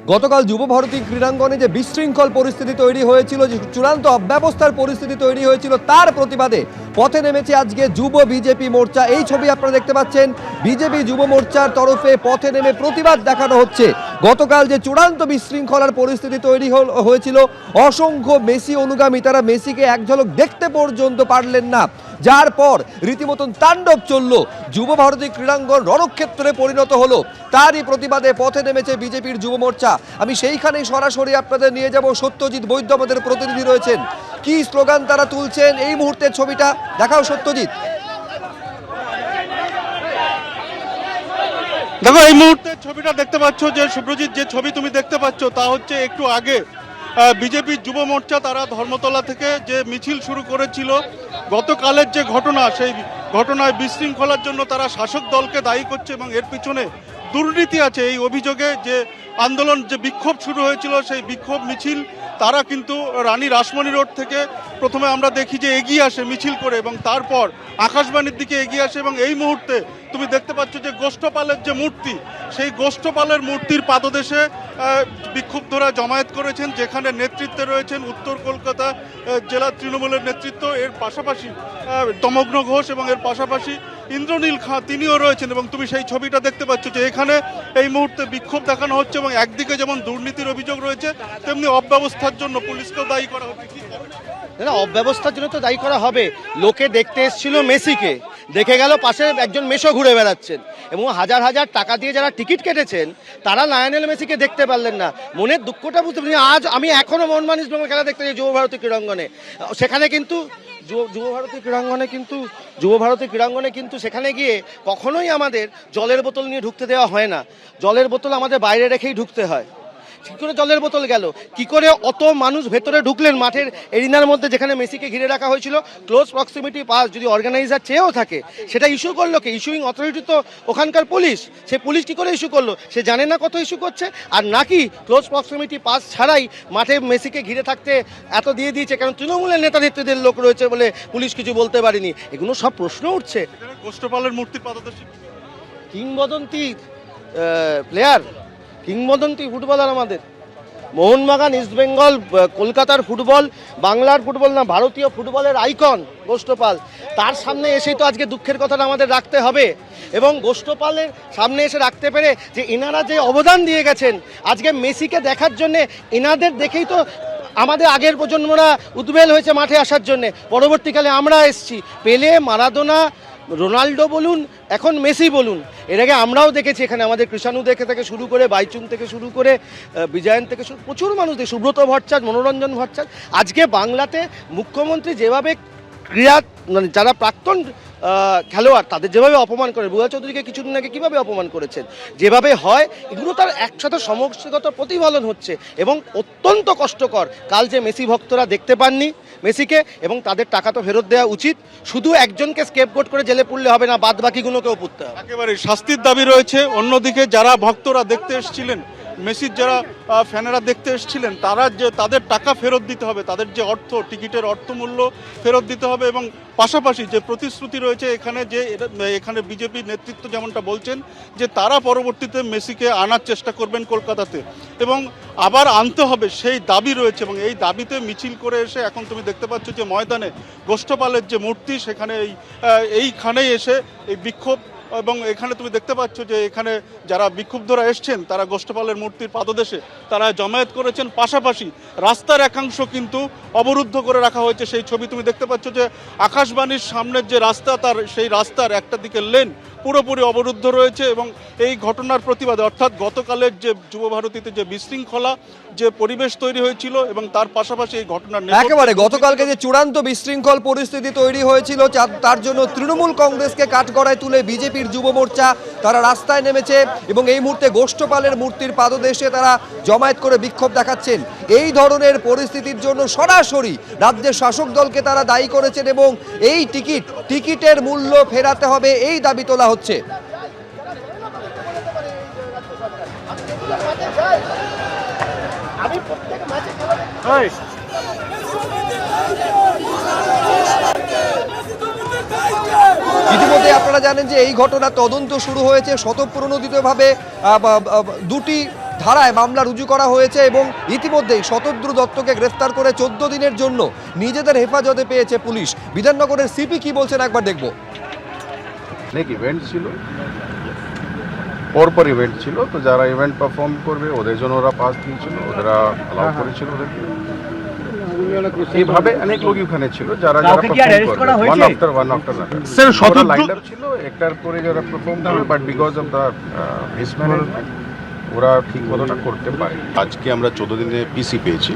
গতকাল যুব ভারতী ক্রীড়াঙ্গনে যে বিশৃঙ্খল পরিস্থিতি তৈরি হয়েছিল, যে চূড়ান্ত অব্যবস্থার পরিস্থিতি তৈরি হয়েছিল, তার প্রতিবাদে পথে নেমেছে আজকে যুব বিজেপি মোর্চা। এই ছবি আপনারা দেখতে পাচ্ছেন, বিজেপি যুব মোর্চার তরফে পথে নেমে প্রতিবাদ দেখানো হচ্ছে। গতকাল যে চূড়ান্ত বিশৃঙ্খলার পরিস্থিতি তৈরি হয়েছিল, অসংখ্য মেসি অনুগামী তারা মেসিকে এক ঝলক দেখতে পর্যন্ত পারলেন না, যার পর রীতিমতন তাণ্ডব চলল, যুব ভারতী ক্রীড়াঙ্গন রণক্ষেত্রে পরিণত হলো। তারই প্রতিবাদে পথে নেমেছে বিজেপির যুব মোর্চা। আমি সেইখানেই সরাসরি আপনাদের নিয়ে যাব। সত্যজিৎ বৈদ্য আমাদের প্রতিনিধি রয়েছেন, কি স্লোগান তারা তুলছেন এই মুহূর্তের ছবিটা দেখাও সত্যজিৎ। দেখো এই মুহূর্তে ছবিটা দেখতে পাচ্ছ, যে শুভ্রজিৎ যে ছবি তুমি দেখতে পাচ্ছ তা হচ্ছে একটু আগে বিজেপি যুব মোর্চা তারা ধর্মতলা থেকে যে মিছিল শুরু করেছিল। গতকালের যে ঘটনা, সেই ঘটনায় বিশৃঙ্খলার জন্য তারা শাসক দলকে দায়ী করছে এবং এর পিছনে দুর্নীতি আছে এই অভিযোগে যে আন্দোলন, যে বিক্ষোভ শুরু হয়েছিল, সেই বিক্ষোভ মিছিল তারা কিন্তু রানী রাসমণি রোড থেকে প্রথমে আমরা দেখি যে এগিয়ে আসে মিছিল করে এবং তারপর আকাশবাণীর দিকে এগিয়ে আসে। এবং এই মুহূর্তে তুমি দেখতে পাচ্ছ যে গোষ্ঠপালের যে মূর্তি, সেই গোষ্ঠপালের মূর্তির পাদদেশে বিক্ষুব্ধরা জমায়েত করেছেন, যেখানে নেতৃত্বে রয়েছেন উত্তর কলকাতা জেলা তৃণমূলের নেতৃত্ব, এর পাশাপাশি তমগ্ন ঘোষ এবং এর পাশাপাশি ইন্দ্রনীল খাঁ তিনিও রয়েছেন। এবং তুমি সেই ছবিটা দেখতে পাচ্ছ যে এখানে এই মুহূর্তে বিক্ষোভ দেখানো হচ্ছে এবং একদিকে যেমন দুর্নীতির অভিযোগ রয়েছে, তেমনি অব্যবস্থার জন্য পুলিশকেও দায়ী করা হচ্ছে। না, অব্যবস্থার জন্য তো দায়ী করা হবে। লোকে দেখতে এসেছিল মেসিকে, দেখে গেল পাশে একজন মেশো ঘুরে বেড়াচ্ছেন এবং হাজার হাজার টাকা দিয়ে যারা টিকিট কেটেছেন তারা লায়নেল মেসিকে দেখতে পারলেন না। মনের দুঃখটা বুঝতে পারি। আজ আমি এখনো মোহনবাগান ইস্ট বেঙ্গল খেলা দেখতে যাই যুব ভারতী ক্রীড়াঙ্গনে, সেখানে কিন্তু যুব ভারতী ক্রীড়াঙ্গনে কিন্তু সেখানে গিয়ে কখনোই আমাদের জলের বোতল নিয়ে ঢুকতে দেওয়া হয় না। জলের বোতল আমাদের বাইরে রেখেই ঢুকতে হয়। কি করে জলের বোতল গেল, কি করে অত মানুষ ভেতরে ঢুকলেন মাঠের এরিনার মধ্যে, যেখানে মেসিকে ঘিরে রাখা হয়েছিল ক্লোজ প্রক্সিমিটি পাস, যদি অর্গানাইজার চেয়েও থাকে সেটা ইস্যু করলো কে? ইস্যুইং অথরিটি তো ওখানকার পুলিশ। সে পুলিশ কি করে ইস্যু করলো? সে জানে না কত ইস্যু করছে। আর নাকি ক্লোজ প্রক্সিমিটি পাস ছাড়াই মাঠে মেসিকে ঘিরে থাকতে এত দিয়ে দিয়েছে, কারণ তৃণমূলের নেতা নেত্রীদের লোক রয়েছে বলে পুলিশ কিছু বলতে পারেনি। এগুলো সব প্রশ্ন উঠছে। গোষ্ঠপালের মূর্তির পাদদেশে কিংবদন্তি প্লেয়ার, কিংবদন্তি ফুটবলার আমাদের মোহনবাগান ইস্ট বেঙ্গল, কলকাতার ফুটবল, বাংলার ফুটবল না, ভারতীয় ফুটবলের আইকন গোষ্ঠপাল, তার সামনে এসেই তো আজকে দুঃখের কথাটা আমাদের রাখতে হবে। এবং গোষ্ঠপালের সামনে এসে রাখতে পেরে যে এনারা যে অবদান দিয়ে গেছেন আজকে মেসিকে দেখার জন্যে, এনাদের দেখেই তো আমাদের আগের প্রজন্মরা উদ্বেল হয়েছে মাঠে আসার জন্যে। পরবর্তীকালে আমরা এসছি, পেলে, মারাদোনা, রোনাল্ডো বলুন, এখন মেসি বলুন। এর আগে আমরাও দেখেছি এখানে আমাদের কৃষাণু থেকে শুরু করে, বাইচুং থেকে শুরু করে, বিজয়ন থেকে প্রচুর মানুষ দেখে, সুব্রত ভট্টাচার্য, মনোরঞ্জন ভট্টাচার্য। আজকে বাংলাতে মুখ্যমন্ত্রী যেভাবে ক্রীড়া, মানে যারা প্রাক্তন খেলোয়াড় তাদের যেভাবে অপমান করে, বুয়া চৌধুরীকে কিছুদিন আগে কীভাবে অপমান করেছেন, যেভাবে হয় এগুলো তার একসাথে সমষ্টিগত প্রতিফলন হচ্ছে এবং অত্যন্ত কষ্টকর। কাল যে মেসি ভক্তরা দেখতে পাননি মেসিকে, এবং তাদের টাকা তো ফেরত দেওয়া উচিত। শুধু একজনকে স্কেপগোট করে জেলে পুরলে হবে না, বাদ বাকিগুলোকেও পুরতে হবে। একেবারে শাস্তির দাবি রয়েছে। অন্যদিকে যারা ভক্তরা দেখতে এসেছিলেন, মেসির যারা ফ্যানেরা দেখতে এসেছিলেন, তারা যে তাদের টাকা ফেরত দিতে হবে, তাদের যে অর্থ, টিকিটের অর্থমূল্য ফেরত দিতে হবে। এবং পাশাপাশি যে প্রতিশ্রুতি রয়েছে এখানে বিজেপির নেতৃত্ব যেমনটা বলছেন যে তারা পরবর্তীতে মেসিকে আনার চেষ্টা করবেন কলকাতাতে এবং আবার আনতে হবে, সেই দাবি রয়েছে। এবং এই দাবিতে মিছিল করে এসে এখন তুমি দেখতে পাচ্ছ যে ময়দানে গোষ্ঠপালের যে মূর্তি, সেখানে এইখানেই এসে এই বিক্ষোভ। এবং এখানে তুমি দেখতে পাচ্ছ যে এখানে যারা বিক্ষুব্ধরা এসছেন তারা গোষ্ঠপালের মূর্তির পাদদেশে তারা জমায়েত করেছেন। পাশাপাশি রাস্তার একাংশ কিন্তু অবরুদ্ধ করে রাখা হয়েছে। সেই ছবি তুমি দেখতে পাচ্ছ যে আকাশবাণীর সামনের যে রাস্তা, সেই রাস্তার একটা দিকে লেন পুরোপুরি অবরুদ্ধ রয়েছে। এবং এই ঘটনার প্রতিবাদে, অর্থাৎ গতকালের যে যুব ভারতীতে যে বিশৃঙ্খলা, যে পরিবেশ তৈরি হয়েছিল এবং তার পাশাপাশি এই ঘটনার একেবারে গতকালকে যে চূড়ান্ত বিশৃঙ্খল পরিস্থিতি তৈরি হয়েছিল, তার জন্য তৃণমূল কংগ্রেসকে কাঠগড়ায় তুলে বিজেপির যুব মোর্চা তারা রাস্তায় নেমেছে এবং এই মুহূর্তে গোষ্ঠপালের মূর্তির পাদদেশে তারা জমায়েত করে বিক্ষোভ দেখাচ্ছেন। এই ধরনের পরিস্থিতির জন্য সরাসরি রাজ্যের শাসক দলকে তারা দায়ী করেছেন এবং এই টিকিটের মূল্য ফেরাতে হবে, এই দাবি তোলা হচ্ছে। ইতিমধ্যে আপনারা জানেন যে এই ঘটনা তদন্ত শুরু হয়েছে। স্বতঃপ্রণোদিতভাবে দুটি ধারায় মামলা রুজু করা হয়েছে এবং ইতিমধ্যেই শতদ্রু দত্তকে গ্রেফতার করে 14 দিনের জন্য নিজেদের হেফাজতে পেয়েছে পুলিশ। বিধাননগরের সিপি কি বলছেন একবার দেখব। অনেক ইভেন্ট ছিল, পরপর ইভেন্ট ছিল, তো যারা ইভেন্ট পারফর্ম করবে ওদের জন্য ওরা পাস দিয়েছিল, ওরা অ্যালাউ করেছিল ওদেরকে। এইভাবে অনেক লোক ওখানে ছিল যারা যারা পারফর্ম করবে one after sir, Shatadru line up ছিল, একটার পরে যারা পারফর্ম করবে, but because of the mismanagement ওরা ঠিক মতোটা করতে পারে। আজকে আমরা 14 দিনে পিসি পেয়েছি,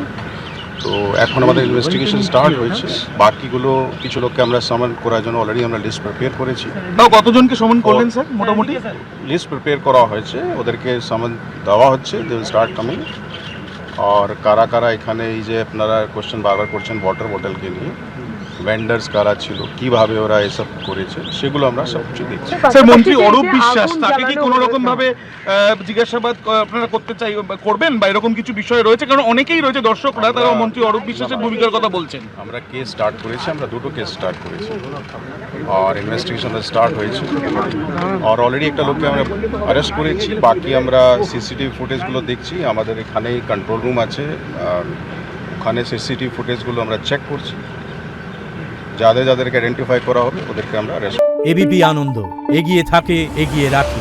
তো এখন আমাদের ইনভেস্টিগেশন স্টার্ট হয়েছে। বাকিগুলো কিছু লোককে আমরা সামান করার জন্য অলরেডি আমরা লিস্ট প্রিপেয়ার করেছি। তাও কতজনকে সমন করলেন স্যার মোটামুটি? লিস্ট প্রিপেয়ার করা হয়েছে, ওদেরকে সামান দেওয়া হচ্ছে, দে উইল স্টার্ট কামিং। আর কারা কারা এখানে এই যে আপনারা কোশ্চেন বারবার করছেন ওয়াটার বটলকে নিয়ে, ভেন্ডার্স কারা ছিল, কিভাবে ওরা এসব করেছে, সেগুলো আমরা সব কিছু দেখছি। স্যার, মন্ত্রী অরূপ বিশ্বাস, তাকে কি কোনো রকম ভাবে জিজ্ঞাসাবাদ আপনারা করবেন বা এরকম কিছু বিষয় রয়েছে? কারণ অনেকেই রয়েছে দর্শকরা, তারা মন্ত্রী অরূপ বিশ্বাসের ভূমিকার কথা বলছেন। আমরা কেস স্টার্ট করেছি, আমরা দুটো কেস স্টার্ট করেছি আর ইনভেস্টিগেশন স্টার্ট হয়েছে। আর অলরেডি একটা লোককে আমরা অ্যারেস্ট করেছি। বাকি আমরা সিসিটিভি ফুটেজগুলো দেখছি, আমাদের এখানেই কন্ট্রোল রুম আছে, আর ওখানে সিসিটিভি ফুটেজগুলো আমরা চেক করছি। যাদেরকে আইডেন্টিফাই করা হবে ওদেরকে আমরা অ্যারেস্ট। এবিপি আনন্দ, এগিয়ে থাকে, এগিয়ে রাখে।